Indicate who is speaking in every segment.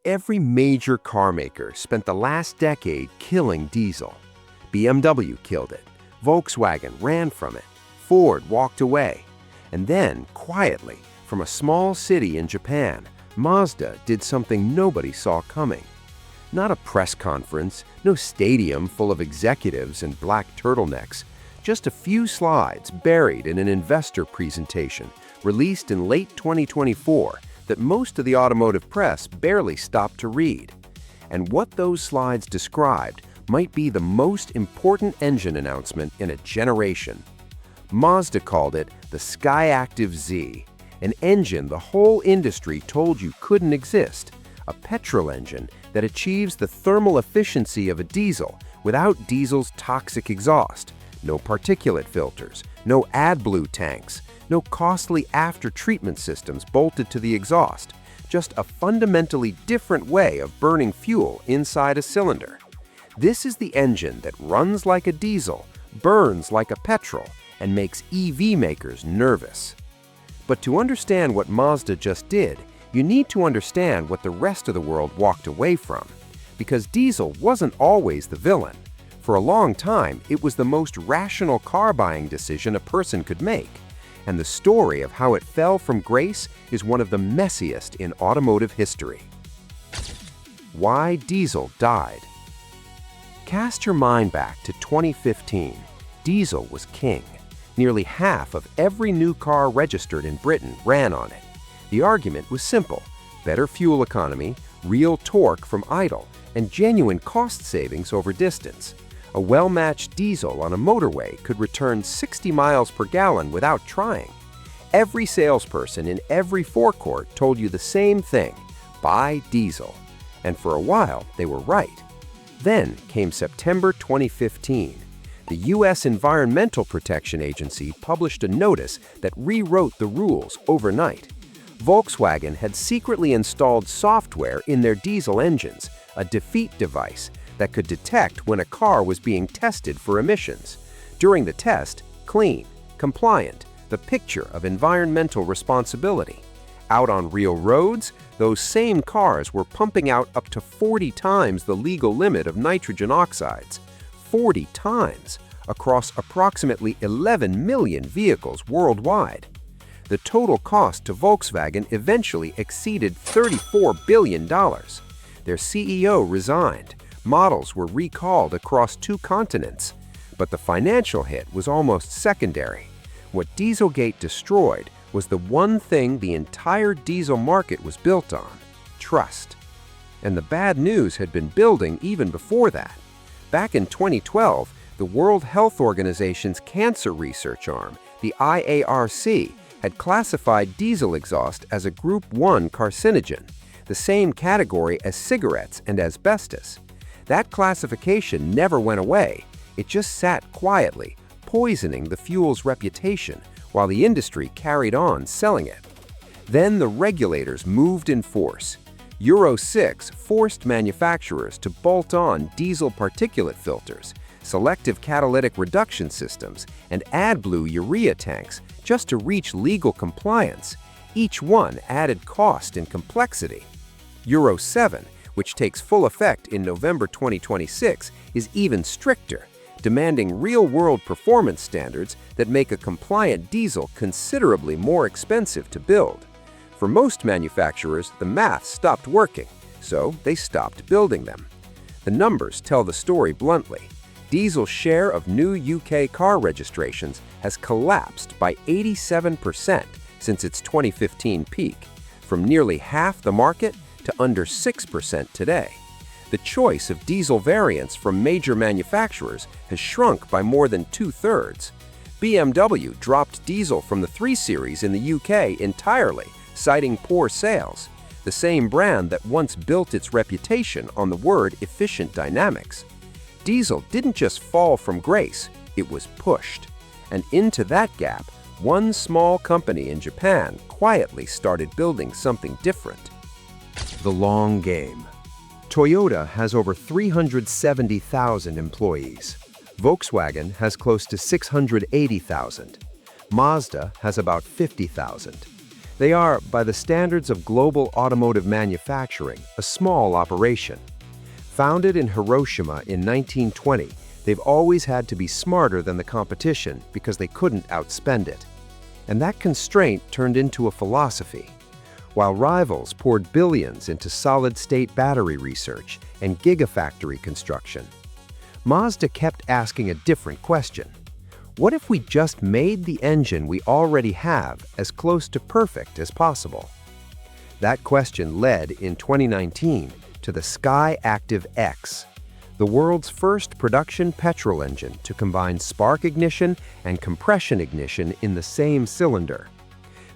Speaker 1: every major car maker spent the last decade killing diesel. BMW killed it, Volkswagen ran from it, Ford walked away, and then, quietly, from a small city in Japan, Mazda did something nobody saw coming. Not a press conference, no stadium full of executives in black turtlenecks, just a few slides buried in an investor presentation released in late 2024 that most of the automotive press barely stopped to read. And what those slides described might be the most important engine announcement in a generation. Mazda called it the SkyActiv-Z, an engine the whole industry told you couldn't exist, a petrol engine that achieves the thermal efficiency of a diesel without diesel's toxic exhaust, no particulate filters, no AdBlue tanks, no costly after-treatment systems bolted to the exhaust, just a fundamentally different way of burning fuel inside a cylinder. This is the engine that runs like a diesel, burns like a petrol, and makes EV makers nervous. But to understand what Mazda just did, you need to understand what the rest of the world walked away from. Because diesel wasn't always the villain. For a long time, it was the most rational car buying decision a person could make. And the story of how it fell from grace is one of the messiest in automotive history. Why diesel died. Cast your mind back to 2015. Diesel was king. Nearly half of every new car registered in Britain ran on it. The argument was simple: better fuel economy, real torque from idle, and genuine cost savings over distance. A well-matched diesel on a motorway could return 60 miles per gallon without trying. Every salesperson in every forecourt told you the same thing: buy diesel. And for a while, they were right. Then came September 2015. The U.S. Environmental Protection Agency published a notice that rewrote the rules overnight. Volkswagen had secretly installed software in their diesel engines, a defeat device that could detect when a car was being tested for emissions. During the test, clean, compliant, the picture of environmental responsibility. Out on real roads, those same cars were pumping out up to 40 times the legal limit of nitrogen oxides. 40 times across approximately 11 million vehicles worldwide. The total cost to Volkswagen eventually exceeded $34 billion. Their CEO resigned. Models were recalled across 2 continents. But the financial hit was almost secondary. What Dieselgate destroyed was the one thing the entire diesel market was built on: trust. And the bad news had been building even before that. Back in 2012, the World Health Organization's cancer research arm, the IARC, had classified diesel exhaust as a Group 1 carcinogen, the same category as cigarettes and asbestos. That classification never went away. It just sat quietly, poisoning the fuel's reputation while the industry carried on selling it. Then the regulators moved in force. Euro 6 forced manufacturers to bolt on diesel particulate filters, selective catalytic reduction systems, and AdBlue urea tanks just to reach legal compliance. Each one added cost and complexity. Euro 7, which takes full effect in November 2026, is even stricter, demanding real-world performance standards that make a compliant diesel considerably more expensive to build. For most manufacturers, the math stopped working, so they stopped building them. The numbers tell the story bluntly. Diesel's share of new UK car registrations has collapsed by 87% since its 2015 peak, from nearly half the market to under 6% today. The choice of diesel variants from major manufacturers has shrunk by more than 2/3. BMW dropped diesel from the 3 Series in the UK entirely, citing poor sales, the same brand that once built its reputation on the word efficient dynamics. Diesel didn't just fall from grace, it was pushed. And into that gap, one small company in Japan quietly started building something different. The long game. Toyota has over 370,000 employees. Volkswagen has close to 680,000. Mazda has about 50,000. They are, by the standards of global automotive manufacturing, a small operation. Founded in Hiroshima in 1920, they've always had to be smarter than the competition because they couldn't outspend it. And that constraint turned into a philosophy. While rivals poured billions into solid-state battery research and gigafactory construction, Mazda kept asking a different question. What if we just made the engine we already have as close to perfect as possible? That question led, in 2019, to the SkyActiv-Z, the world's first production petrol engine to combine spark ignition and compression ignition in the same cylinder.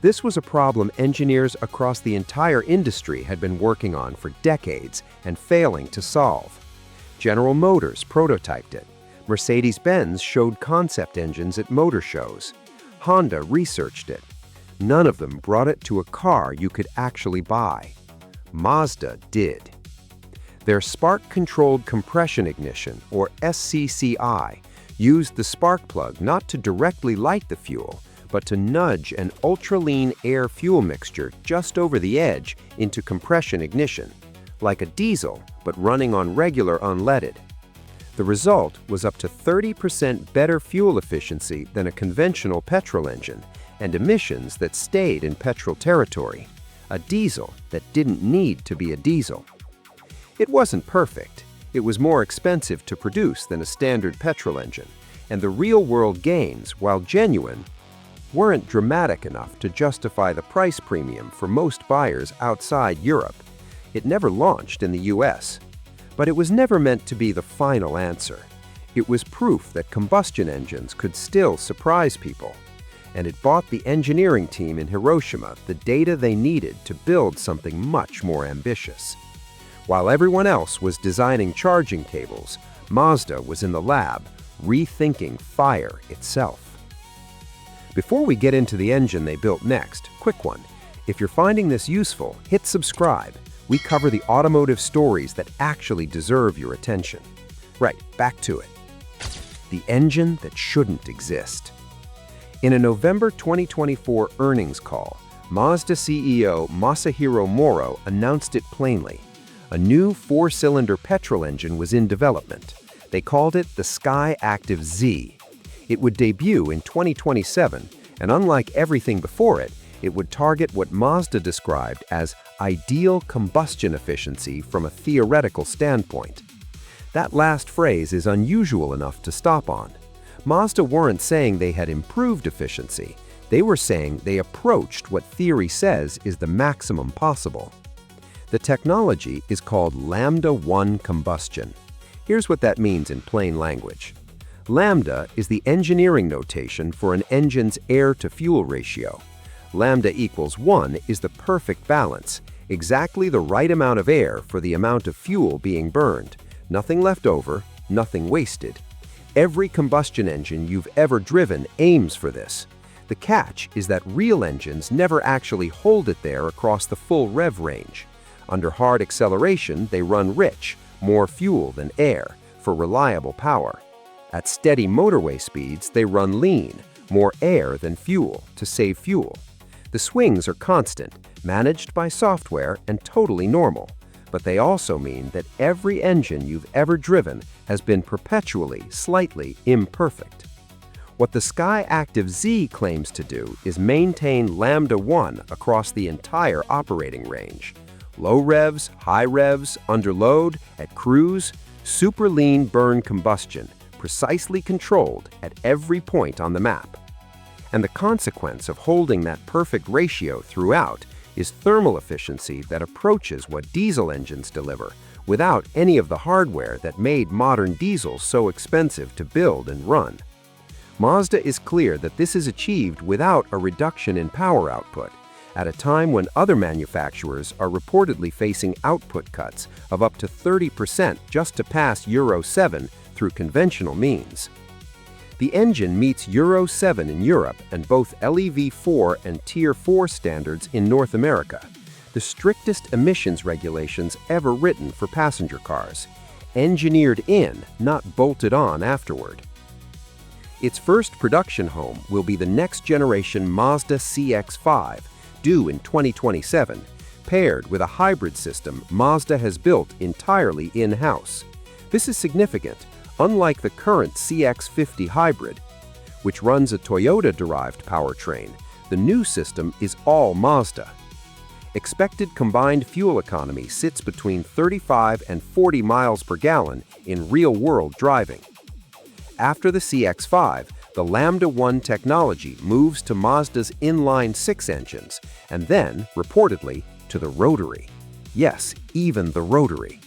Speaker 1: This was a problem engineers across the entire industry had been working on for decades and failing to solve. General Motors prototyped it. Mercedes-Benz showed concept engines at motor shows. Honda researched it. None of them brought it to a car you could actually buy. Mazda did. Their spark-controlled compression ignition, or SCCI, used the spark plug not to directly light the fuel, but to nudge an ultra-lean air-fuel mixture just over the edge into compression ignition, like a diesel but running on regular unleaded. The result was up to 30% better fuel efficiency than a conventional petrol engine and emissions that stayed in petrol territory, a diesel that didn't need to be a diesel. It wasn't perfect. It was more expensive to produce than a standard petrol engine, and the real-world gains, while genuine, weren't dramatic enough to justify the price premium for most buyers outside Europe. It never launched in the US. But it was never meant to be the final answer. It was proof that combustion engines could still surprise people. And it bought the engineering team in Hiroshima the data they needed to build something much more ambitious. While everyone else was designing charging cables, Mazda was in the lab, rethinking fire itself. Before we get into the engine they built next, quick one. If you're finding this useful, hit subscribe. We cover the automotive stories that actually deserve your attention. Right, back to it. The engine that shouldn't exist. In a November 2024 earnings call, Mazda CEO Masahiro Moro announced it plainly. A new four-cylinder petrol engine was in development. They called it the SkyActiv-Z. It would debut in 2027, and unlike everything before it, it would target what Mazda described as ideal combustion efficiency from a theoretical standpoint. That last phrase is unusual enough to stop on. Mazda weren't saying they had improved efficiency. They were saying they approached what theory says is the maximum possible. The technology is called Lambda 1 combustion. Here's what that means in plain language. Lambda is the engineering notation for an engine's air-to-fuel ratio. Lambda equals 1 is the perfect balance, exactly the right amount of air for the amount of fuel being burned. Nothing left over, nothing wasted. Every combustion engine you've ever driven aims for this. The catch is that real engines never actually hold it there across the full rev range. Under hard acceleration, they run rich, more fuel than air, for reliable power. At steady motorway speeds, they run lean, more air than fuel, to save fuel. The swings are constant, managed by software and totally normal, but they also mean that every engine you've ever driven has been perpetually, slightly imperfect. What the SkyActiv-Z claims to do is maintain Lambda 1 across the entire operating range. Low revs, high revs, under load, at cruise, super lean burn combustion, precisely controlled at every point on the map. And the consequence of holding that perfect ratio throughout is thermal efficiency that approaches what diesel engines deliver without any of the hardware that made modern diesels so expensive to build and run. Mazda is clear that this is achieved without a reduction in power output, at a time when other manufacturers are reportedly facing output cuts of up to 30% just to pass Euro 7 through conventional means. The engine meets Euro 7 in Europe and both LEV4 and Tier 4 standards in North America, the strictest emissions regulations ever written for passenger cars, engineered in, not bolted on afterward. Its first production home will be the next-generation Mazda CX-5, due in 2027, paired with a hybrid system Mazda has built entirely in-house. This is significant, unlike the current CX-50 hybrid, which runs a Toyota-derived powertrain. The new system is all Mazda. Expected combined fuel economy sits between 35 and 40 miles per gallon in real-world driving. After the CX-5, the Lambda 1 technology moves to Mazda's inline-6 engines, and then, reportedly, to the rotary. Yes, even the rotary.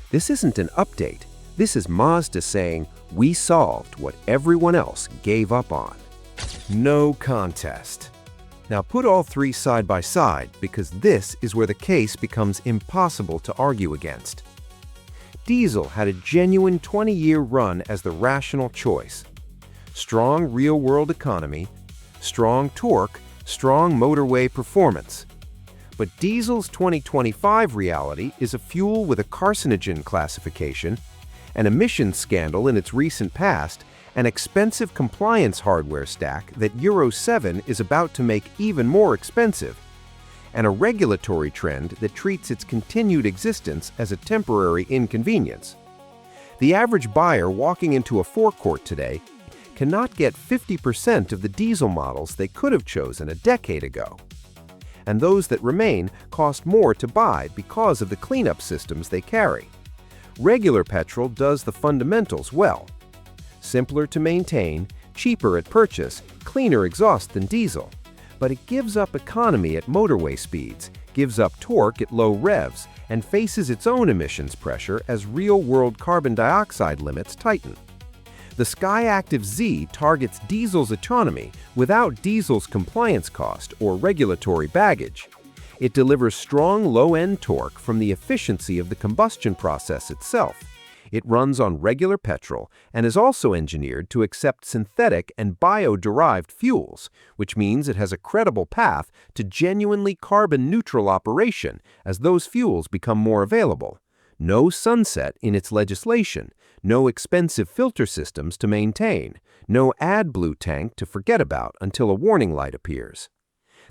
Speaker 1: This isn't an update. This is Mazda saying, we solved what everyone else gave up on. No contest. Now put all three side by side, because this is where the case becomes impossible to argue against. Diesel had a genuine 20-year run as the rational choice. Strong real-world economy, strong torque, strong motorway performance. But diesel's 2025 reality is a fuel with a carcinogen classification, an emissions scandal in its recent past, an expensive compliance hardware stack that Euro 7 is about to make even more expensive, and a regulatory trend that treats its continued existence as a temporary inconvenience. The average buyer walking into a forecourt today cannot get 50% of the diesel models they could have chosen a decade ago. And those that remain cost more to buy because of the cleanup systems they carry. Regular petrol does the fundamentals well. Simpler to maintain, cheaper at purchase, cleaner exhaust than diesel. But it gives up economy at motorway speeds, gives up torque at low revs, and faces its own emissions pressure as real-world carbon dioxide limits tighten. The SkyActiv-Z targets diesel's autonomy without diesel's compliance cost or regulatory baggage. It delivers strong low-end torque from the efficiency of the combustion process itself. It runs on regular petrol and is also engineered to accept synthetic and bio-derived fuels, which means it has a credible path to genuinely carbon-neutral operation as those fuels become more available. No sunset in its legislation, no expensive filter systems to maintain, no AdBlue tank to forget about until a warning light appears.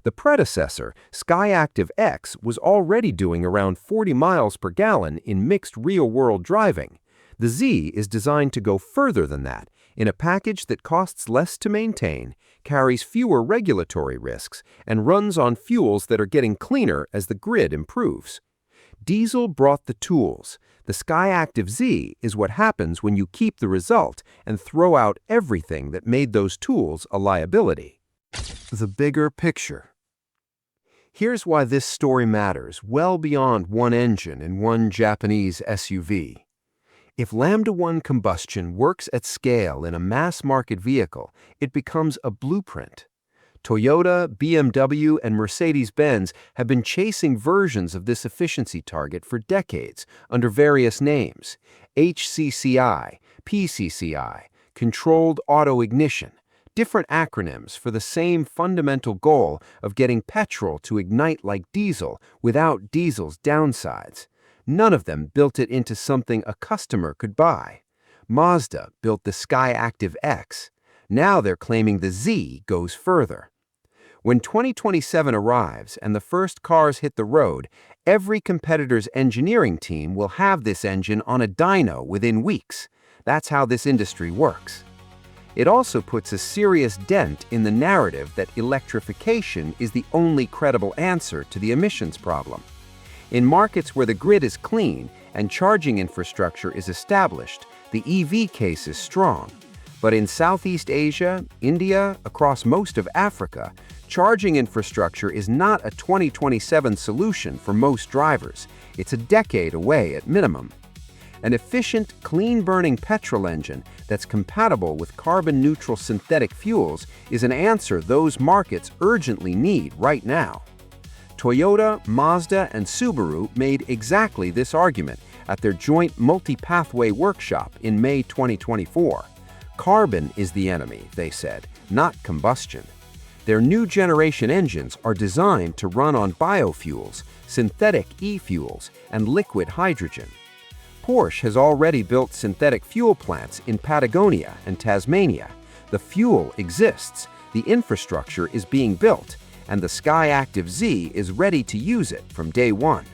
Speaker 1: The predecessor, SkyActiv-X, was already doing around 40 miles per gallon in mixed real-world driving. The Z is designed to go further than that, in a package that costs less to maintain, carries fewer regulatory risks, and runs on fuels that are getting cleaner as the grid improves. Diesel brought the tools. The SkyActiv-Z is what happens when you keep the result and throw out everything that made those tools a liability. The bigger picture. Here's why this story matters well beyond one engine and one Japanese SUV. If Lambda 1 combustion works at scale in a mass-market vehicle, it becomes a blueprint. Toyota, BMW, and Mercedes-Benz have been chasing versions of this efficiency target for decades under various names: HCCI, PCCI, controlled auto ignition, different acronyms for the same fundamental goal of getting petrol to ignite like diesel without diesel's downsides. None of them built it into something a customer could buy. Mazda built the SkyActiv-X. Now they're claiming the Z goes further. When 2027 arrives and the first cars hit the road, every competitor's engineering team will have this engine on a dyno within weeks. That's how this industry works. It also puts a serious dent in the narrative that electrification is the only credible answer to the emissions problem. In markets where the grid is clean and charging infrastructure is established, the EV case is strong. But in Southeast Asia, India, across most of Africa, charging infrastructure is not a 2027 solution for most drivers. It's a decade away at minimum. An efficient, clean-burning petrol engine that's compatible with carbon-neutral synthetic fuels is an answer those markets urgently need right now. Toyota, Mazda, and Subaru made exactly this argument at their joint multi-pathway workshop in May 2024. Carbon is the enemy, they said, not combustion. Their new generation engines are designed to run on biofuels, synthetic e-fuels, and liquid hydrogen. Porsche has already built synthetic fuel plants in Patagonia and Tasmania. The fuel exists, the infrastructure is being built, and the SkyActiv-Z is ready to use it from day one.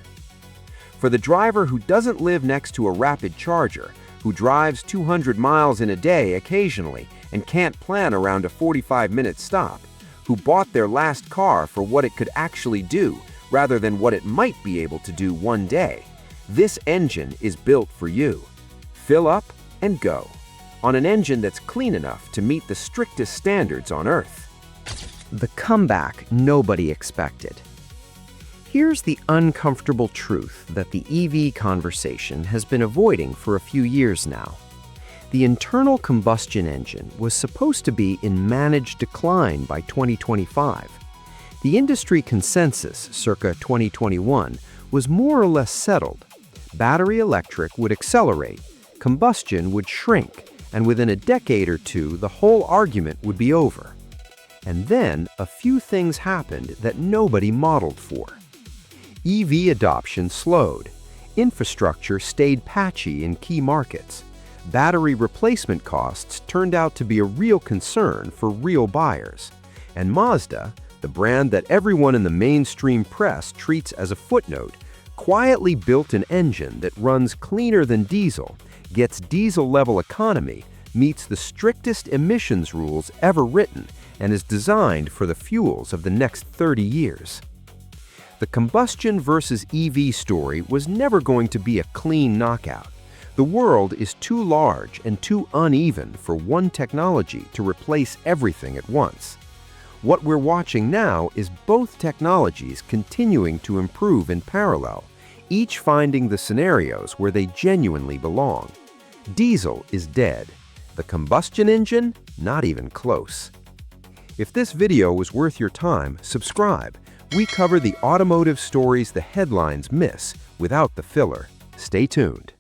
Speaker 1: For the driver who doesn't live next to a rapid charger, who drives 200 miles in a day occasionally and can't plan around a 45-minute stop, who bought their last car for what it could actually do rather than what it might be able to do one day, this engine is built for you. Fill up and go on an engine that's clean enough to meet the strictest standards on Earth.
Speaker 2: The comeback nobody expected. Here's the uncomfortable truth that the EV conversation has been avoiding for a few years now. The internal combustion engine was supposed to be in managed decline by 2025. The industry consensus circa 2021 was more or less settled. Battery electric would accelerate, combustion would shrink, and within a decade or two, the whole argument would be over. And then a few things happened that nobody modeled for. EV adoption slowed. Infrastructure stayed patchy in key markets. Battery replacement costs turned out to be a real concern for real buyers. And Mazda, the brand that everyone in the mainstream press treats as a footnote, quietly built an engine that runs cleaner than diesel, gets diesel-level economy, meets the strictest emissions rules ever written, and is designed for the fuels of the next 30 years. The combustion versus EV story was never going to be a clean knockout. The world is too large and too uneven for one technology to replace everything at once. What we're watching now is both technologies continuing to improve in parallel, each finding the scenarios where they genuinely belong. Diesel is dead. The combustion engine, not even close. If this video was worth your time, subscribe. We cover the automotive stories the headlines miss without the filler. Stay tuned.